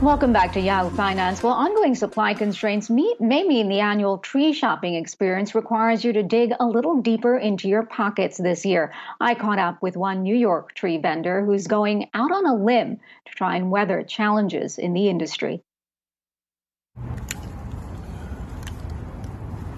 Welcome back to Yahoo Finance. Well, ongoing supply constraints may mean the annual tree shopping experience requires you to dig a little deeper into your pockets this year. I caught up with one New York tree vendor who's going out on a limb to try and weather challenges in the industry.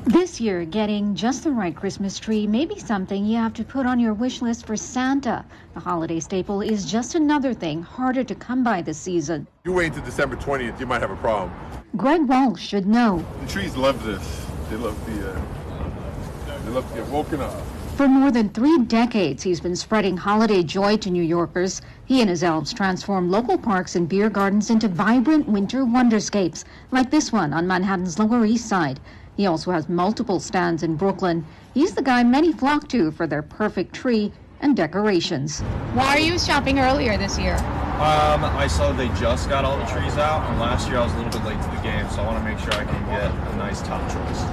This year, getting just the right Christmas tree may be something you have to put on your wish list for Santa. The holiday staple is just another thing harder to come by this season. You wait until December 20th, you might have a problem. Greg Walsh should know. The trees love this. They love to get woken up. For more than 3 decades, he's been spreading holiday joy to New Yorkers. He and his elves transform local parks and beer gardens into vibrant winter wonderscapes, like this one on Manhattan's Lower East Side. He also has multiple stands in Brooklyn. He's the guy many flock to for their perfect tree and decorations. Why are you shopping earlier this year? I saw they just got all the trees out, and last year I was a little bit late to the game, so I want to make sure I can get a nice top choice.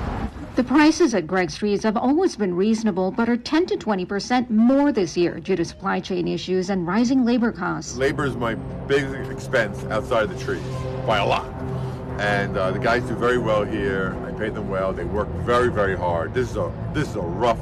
The prices at Greg's Trees have always been reasonable, but are 10 to 20% more this year due to supply chain issues and rising labor costs. Labor is my biggest expense outside of the trees, by a lot. And the guys do very well here. I pay them well. They work very, very hard. This is a rough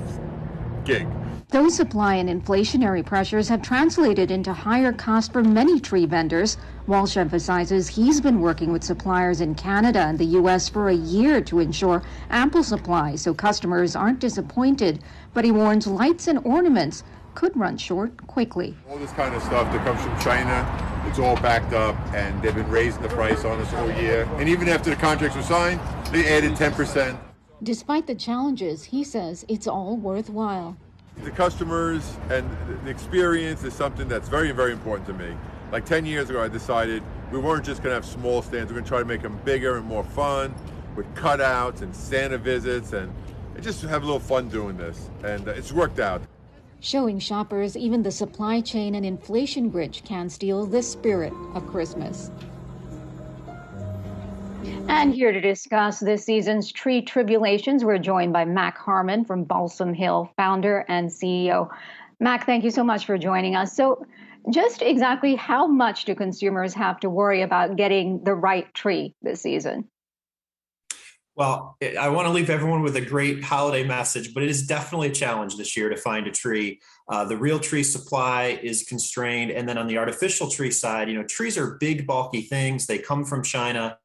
gig. Those supply and inflationary pressures have translated into higher costs for many tree vendors. Walsh emphasizes he's been working with suppliers in Canada and the U.S. for a year to ensure ample supply so customers aren't disappointed. But he warns lights and ornaments could run short quickly. All this kind of stuff that comes from China, it's all backed up, and they've been raising the price on us all year. And even after the contracts were signed, they added 10%. Despite the challenges, he says it's all worthwhile. The customers and the experience is something that's very, very important to me. Like 10 years ago, I decided we weren't just going to have small stands. We're going to try to make them bigger and more fun with cutouts and Santa visits and just have a little fun doing this. And it's worked out. Showing shoppers even the supply chain and inflation grinch can steal the spirit of Christmas. And here to discuss this season's tree tribulations, we're joined by Mac Harman from Balsam Hill, founder and CEO. Mac, thank you so much for joining us. So just exactly how much do consumers have to worry about getting the right tree this season? Well, I want to leave everyone with a great holiday message, but it is definitely a challenge this year to find a tree. The real tree supply is constrained. And then on the artificial tree side, trees are big, bulky things. They come from China.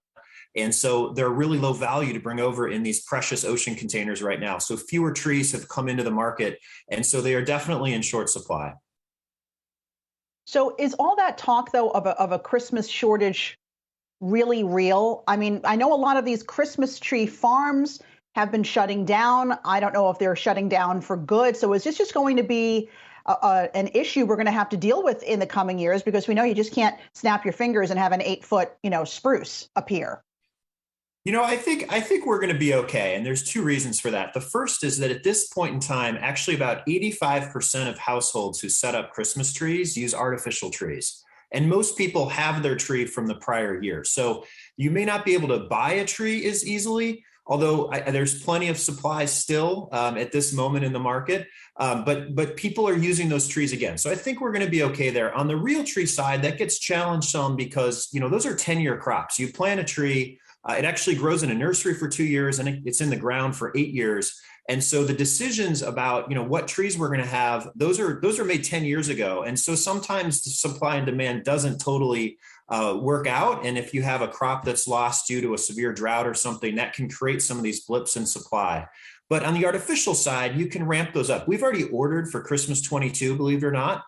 And so they're really low value to bring over in these precious ocean containers right now. So fewer trees have come into the market. And so they are definitely in short supply. So is all that talk, though, of a Christmas shortage really real? I mean, I know a lot of these Christmas tree farms have been shutting down. I don't know if they're shutting down for good. So is this just going to be an issue we're going to have to deal with in the coming years? Because we know you just can't snap your fingers and have an 8-foot, spruce appear. I think we're going to be okay. And there's 2 reasons for that. The first is that at this point in time, actually about 85% of households who set up Christmas trees use artificial trees. And most people have their tree from the prior year. So you may not be able to buy a tree as easily, although there's plenty of supply still at this moment in the market. But people are using those trees again. So I think we're going to be okay there. On the real tree side, that gets challenged some because, those are 10-year crops. You plant a tree, it actually grows in a nursery for 2 years, and it's in the ground for 8 years. And so the decisions about, what trees we're going to have, those are made 10 years ago. And so sometimes the supply and demand doesn't totally work out. And if you have a crop that's lost due to a severe drought or something, that can create some of these blips in supply. But on the artificial side, you can ramp those up. We've already ordered for Christmas 22, believe it or not.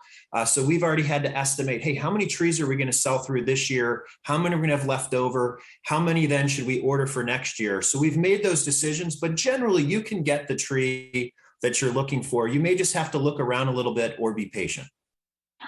So we've already had to estimate, hey, how many trees are we going to sell through this year? How many are we going to have left over? How many then should we order for next year? So we've made those decisions, but generally you can get the tree that you're looking for. You may just have to look around a little bit or be patient.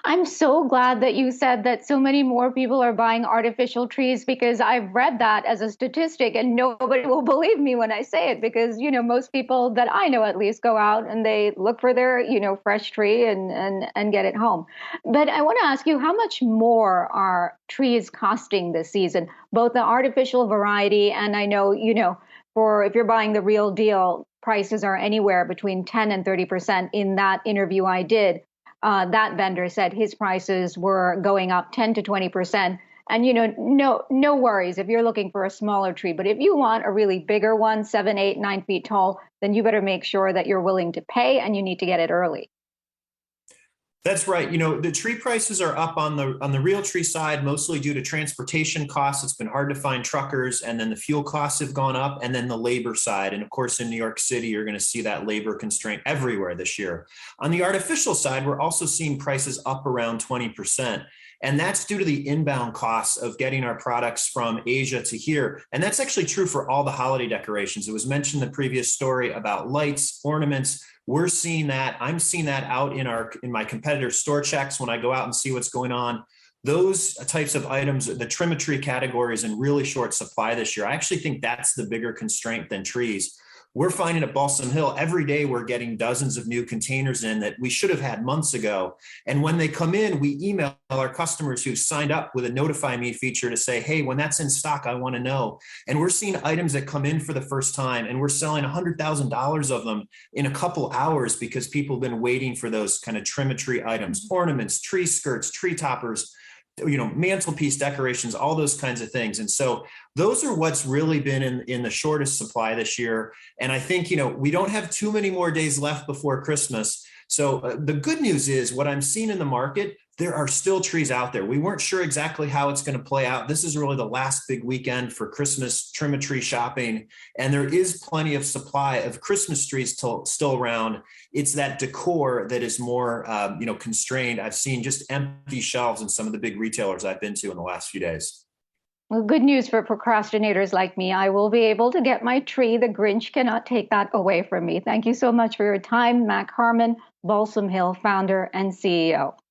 I'm so glad that you said that so many more people are buying artificial trees, because I've read that as a statistic and nobody will believe me when I say it, because, most people that I know at least go out and they look for their, fresh tree and get it home. But I want to ask you, how much more are trees costing this season, both the artificial variety and I know, for if you're buying the real deal, prices are anywhere between 10 and 30%. In that interview I did, that vendor said his prices were going up 10 to 20%. And no worries if you're looking for a smaller tree. But if you want a really bigger one, 7, 8, 9 feet tall, then you better make sure that you're willing to pay and you need to get it early. That's right. The tree prices are up on the real tree side, mostly due to transportation costs. It's been hard to find truckers, and then the fuel costs have gone up, and then the labor side. And of course, in New York City, you're going to see that labor constraint everywhere this year. On the artificial side, we're also seeing prices up around 20%. And that's due to the inbound costs of getting our products from Asia to here. And that's actually true for all the holiday decorations. It was mentioned in the previous story about lights, ornaments. We're seeing that. I'm seeing that out in my competitor store checks when I go out and see what's going on. Those types of items, the trimetry category is in really short supply this year. I actually think that's the bigger constraint than trees. We're finding at Balsam Hill every day we're getting dozens of new containers in that we should have had months ago. And when they come in, we email our customers who signed up with a notify me feature to say, hey, when that's in stock, I want to know. And we're seeing items that come in for the first time, and we're selling $100,000 of them in a couple hours because people have been waiting for those kind of trimetry items, ornaments, tree skirts, tree toppers, mantelpiece decorations, all those kinds of things. And so those are what's really been in the shortest supply this year. And I think, we don't have too many more days left before Christmas. So the good news is what I'm seeing in the market, there are still trees out there. We weren't sure exactly how it's going to play out. This is really the last big weekend for Christmas trimetry shopping. And there is plenty of supply of Christmas trees still around. It's that decor that is more, constrained. I've seen just empty shelves in some of the big retailers I've been to in the last few days. Well, good news for procrastinators like me. I will be able to get my tree. The Grinch cannot take that away from me. Thank you so much for your time, Mac Harman, Balsam Hill founder and CEO.